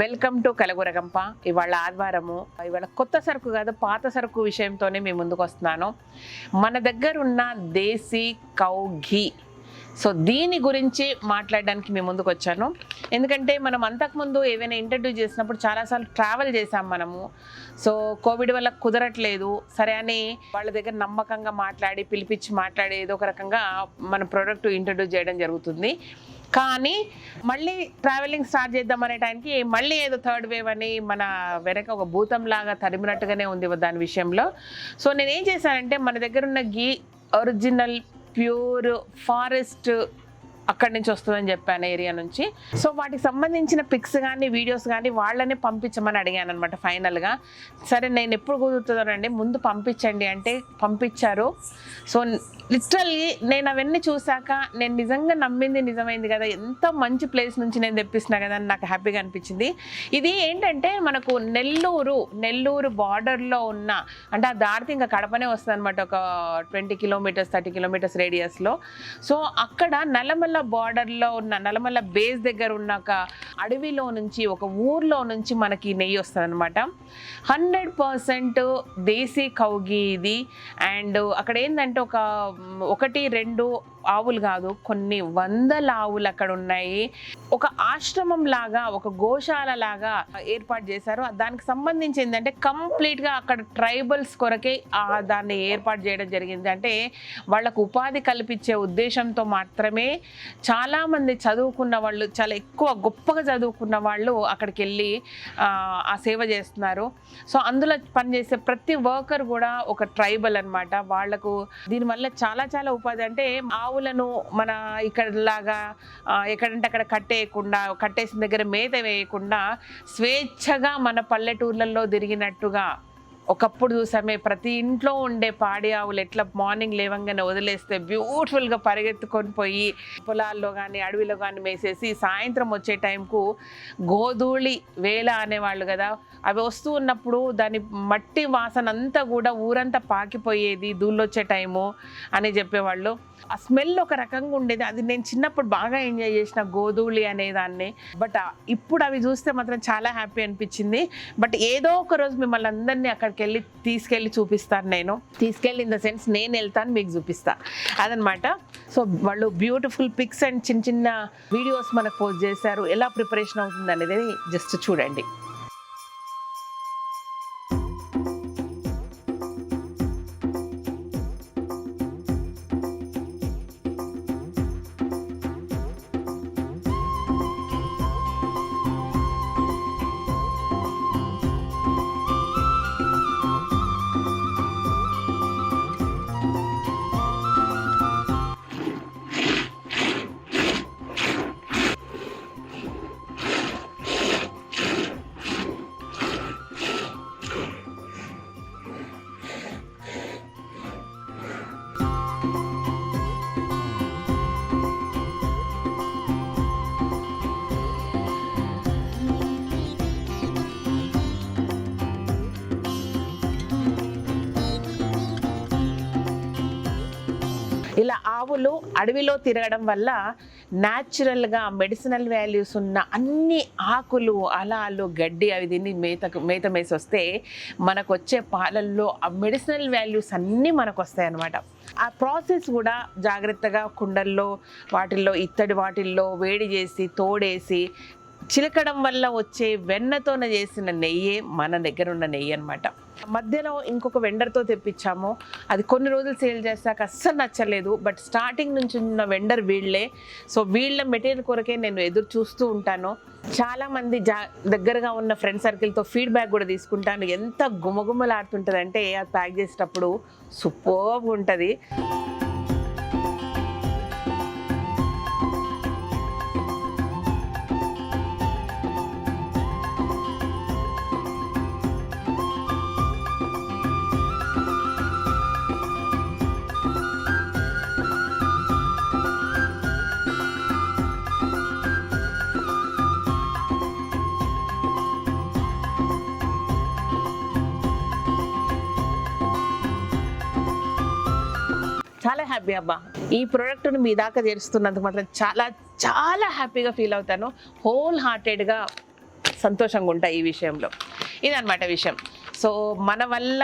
Welcome to కలగురగంప. ఇవాళ ఆదివారము. ఇవాళ కొత్త సరుకు కాదు, పాత సరుకు విషయంతోనే మేము ముందుకు వస్తున్నాను. మన దగ్గర ఉన్న దేశీ కౌ ఘీ. సో దీని గురించి మాట్లాడడానికి మేము ముందుకు వచ్చాను. ఎందుకంటే మనం అంతకుముందు ఏవైనా ఇంట్రడ్యూస్ చేసినప్పుడు చాలాసార్లు ట్రావెల్ చేసాం మనము. సో కోవిడ్ వల్ల కుదరట్లేదు సరే అని వాళ్ళ దగ్గర నమ్మకంగా మాట్లాడి పిలిపించి మాట్లాడి ఏదో ఒక రకంగా మన ప్రోడక్ట్ ఇంట్రడ్యూస్ చేయడం జరుగుతుంది. కానీ మళ్ళీ ట్రావెలింగ్ స్టార్ట్ చేద్దామనే టైంకి మళ్ళీ ఏదో థర్డ్ వేవ్ అని మన వెనక ఒక భూతంలాగా తరిమినట్టుగానే ఉంది దాని విషయంలో. సో నేనేం చేశానంటే మన దగ్గర ఉన్న ఘీ ఒరిజినల్ ప్యూర్ ఫారెస్ట్ అక్కడి నుంచి వస్తుందని చెప్పాను, ఏరియా నుంచి. సో వాటికి సంబంధించిన పిక్స్ కానీ వీడియోస్ కానీ వాళ్ళనే పంపించమని అడిగాను అనమాట. ఫైనల్గా సరే నేను ఎప్పుడు కుదురుతుందోనండి ముందు పంపించండి అంటే పంపించారు. సో లిటరల్లీ నేను అవన్నీ చూశాక నేను నిజంగా నమ్మింది నిజమైంది కదా, ఎంత మంచి ప్లేస్ నుంచి నేను తెప్పిస్తున్నా కదా అని నాకు హ్యాపీగా అనిపించింది. ఇది ఏంటంటే మనకు నెల్లూరు బార్డర్లో ఉన్న, అంటే ఆ దాడితే ఇంకా కడపనే వస్తుంది అనమాట, ఒక 20 కిలోమీటర్స్ 30 కిలోమీటర్స్ రేడియస్లో. సో అక్కడ నల్లమల్ల బార్డర్లో ఉన్న నల్లమల్ల బేస్ దగ్గర ఉన్న ఒక అడవిలో నుంచి, ఒక ఊర్లో నుంచి మనకి నెయ్యి వస్తుంది అనమాట. 100% దేశీ కౌ ఘీ ఇది. అండ్ అక్కడ ఏంటంటే ఒకటి రెండు ఆవులు కాదు, కొన్ని వందల ఆవులు అక్కడ ఉన్నాయి. ఒక ఆశ్రమం లాగా, ఒక గోశాల లాగా ఏర్పాటు చేశారు. దానికి సంబంధించి ఏంటంటే కంప్లీట్గా అక్కడ ట్రైబల్స్ కొరకే దాన్ని ఏర్పాటు చేయడం జరిగింది. అంటే వాళ్ళకు ఉపాధి కల్పించే ఉద్దేశంతో మాత్రమే చాలామంది చదువుకున్న వాళ్ళు, చాలా ఎక్కువ గొప్పగా చదువుకున్న వాళ్ళు అక్కడికి వెళ్ళి ఆ సేవ చేస్తున్నారు. సో అందులో పనిచేసే ప్రతి వర్కర్ కూడా ఒక ట్రైబల్ అనమాట. వాళ్లకు దీనివల్ల చాలా చాలా ఉపాధి. అంటే ఆవులను మన ఇక్కడలాగా ఎక్కడంటే అక్కడ కట్టేసిన దగ్గర మేత వేయకుండా స్వేచ్ఛగా మన పల్లెటూర్లలో తిరిగినట్టుగా ఒకప్పుడు చూసామే. ప్రతి ఇంట్లో ఉండే పాడి ఆవులు ఎట్లా మార్నింగ్ లేవంగానే వదిలేస్తే బ్యూటిఫుల్గా పరిగెత్తుకొని పోయి పొలాల్లో కానీ అడవిలో కానీ మేసేసి సాయంత్రం వచ్చే టైంకు గోధూళి వేల అనేవాళ్ళు కదా, అవి వస్తూ ఉన్నప్పుడు దాని మట్టి వాసన అంతా కూడా ఊరంతా పాకిపోయేది దూళ్ళొచ్చే టైము అని చెప్పేవాళ్ళు. ఆ స్మెల్ ఒక రకంగా ఉండేది. అది నేను చిన్నప్పుడు బాగా ఎంజాయ్ చేసిన గోధూళి అనేదాన్ని. బట్ ఇప్పుడు అవి చూస్తే మాత్రం చాలా హ్యాపీ అనిపించింది. బట్ ఏదో ఒక రోజు మిమ్మల్ని అందరినీ అక్కడికి తీసుకెళ్ళి చూపిస్తాను. నేను తీసుకెళ్ళి ఇన్ ద సెన్స్ నేను వెళ్తాను, మీకు చూపిస్తా అదనమాట. సో వాళ్ళు బ్యూటిఫుల్ పిక్స్ అండ్ చిన్న చిన్న వీడియోస్ మనకు పోస్ట్ చేశారు. ఎలా ప్రిపరేషన్ అవుతుంది అనేది జస్ట్ చూడండి. ఇలా ఆవులు అడవిలో తిరగడం వల్ల న్యాచురల్గా మెడిసినల్ వాల్యూస్ ఉన్న అన్ని ఆకులు అలాలు గడ్డి అవి తిని మేత మేసి వస్తే మనకు వచ్చే పాలల్లో ఆ మెడిసినల్ వాల్యూస్ అన్నీ మనకు వస్తాయి అన్నమాట. ఆ ప్రాసెస్ కూడా జాగ్రత్తగా కుండల్లో వాటిల్లో వేడి చేసి తోడేసి చిలకడం వల్ల వచ్చే వెన్నతోనే చేసిన నెయ్యే మన దగ్గర ఉన్న నెయ్యి అనమాట. మధ్యలో ఇంకొక వెండర్తో తెప్పించాము. అది కొన్ని రోజులు సేల్ చేశాక అస్సలు నచ్చలేదు. బట్ స్టార్టింగ్ నుంచి ఉన్న వెండర్ వీళ్ళే. సో వీళ్ళ మెటీరియల్ కొరకే నేను ఎదురు చూస్తూ ఉంటాను. చాలామంది దగ్గరగా ఉన్న ఫ్రెండ్ సర్కిల్తో ఫీడ్బ్యాక్ కూడా తీసుకుంటాను. ఎంత గుమగుమలాడుతుంటుంది అంటే అది ప్యాక్ చేసేటప్పుడు సూపర్గా ఉంటుంది. చాలా హ్యాపీ అబ్బా. ఈ ప్రోడక్ట్ను మీ దాకా చేరుస్తున్నందుకు మాత్రం చాలా చాలా హ్యాపీగా ఫీల్ అవుతాను. హోల్ హార్టెడ్గా సంతోషంగా ఉంటా ఈ విషయంలో. ఇదన్నమాట విషయం. సో మన వల్ల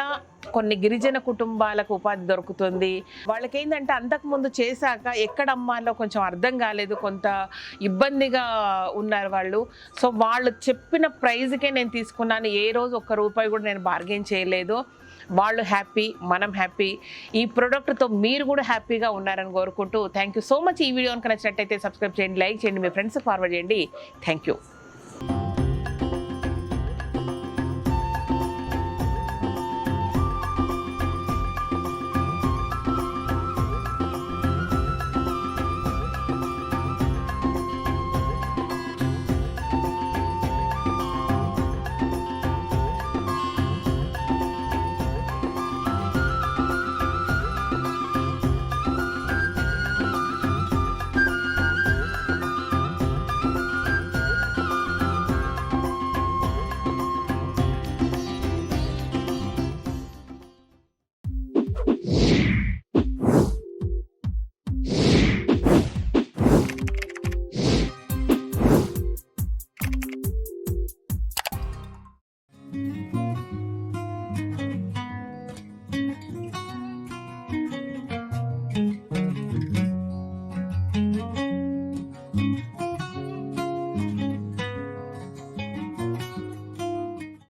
కొన్ని గిరిజన కుటుంబాలకు ఉపాధి దొరుకుతుంది. వాళ్ళకి ఏంటంటే అంతకుముందు చేశాక ఎక్కడ అమ్మాలో కొంచెం అర్థం కాలేదు, కొంత ఇబ్బందిగా ఉన్నారు వాళ్ళు. సో వాళ్ళు చెప్పిన ప్రైజ్కే నేను తీసుకున్నాను, ఏ రోజు ₹1 కూడా నేను బార్గెన్ చేయలేదు. వాళ్ళు హ్యాపీ, మనం హ్యాపీ. ఈ ప్రోడక్ట్తో మీరు కూడా హ్యాపీగా ఉన్నారని కోరుకుంటూ థ్యాంక్ యూ సో మచ్. ఈ వీడియో కనుక నచ్చినట్టయితే సబ్స్క్రైబ్ చేయండి, లైక్ చేయండి, మీ ఫ్రెండ్స్కి ఫార్వర్డ్ చేయండి. Thank you.